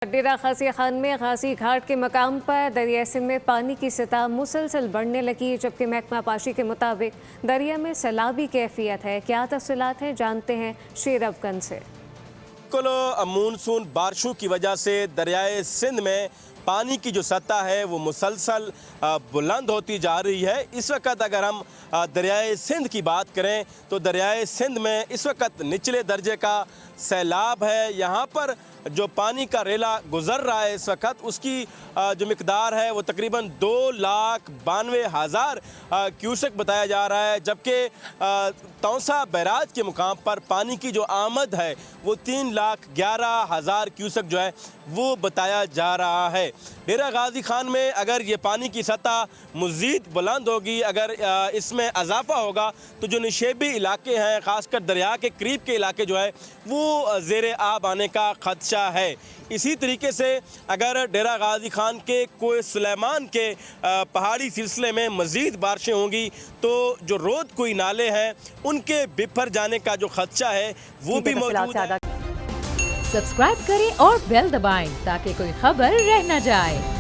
डेरा गाजी खान में गाजी घाट के मकाम पर दरिया सिंध में पानी की सतह मुसलसल बढ़ने लगी, जबकि महकमा पाशी के मुताबिक दरिया में सैलाबी कैफियत है। क्या तफसीलात हैं, जानते हैं शेर अफगन से। मानसून बारिशों की वजह से दरियाए सिंध में पानी की जो सतह है वो मुसलसल बुलंद होती जा रही है। इस वक्त अगर हम दरियाए सिंध की बात करें तो दरियाए सिंध में इस वक्त निचले दर्जे का सैलाब है। यहाँ पर जो पानी का रेला गुजर रहा है इस वक्त, उसकी जो मिकदार है वो तकरीबन 2,92,000 क्यूसेक बताया जा रहा है, जबकि तौसा बैराज के मुकाम पर पानी की जो आमद है वो 3,11,000 क्यूसेक जो है वो बताया जा रहा है। डेरा गाजी खान में अगर ये पानी की सतह मज़ीद बुलंद होगी, अगर इसमें इजाफा होगा तो जो निशेबी इलाके हैं, ख़ासकर दरिया के करीब के इलाके जो है वो ज़ेरे आब आने का खदशा है। इसी तरीके से अगर डेरा गाजी खान के कोई सुलेमान के पहाड़ी सिलसिले में मज़ीद बारिशें होंगी तो जो रोद कोई नाले हैं उनके बिफर जाने का जो खदशा है वो भी मौजूद है। सब्सक्राइब करें और बेल दबाएं ताकि कोई खबर रह न जाए।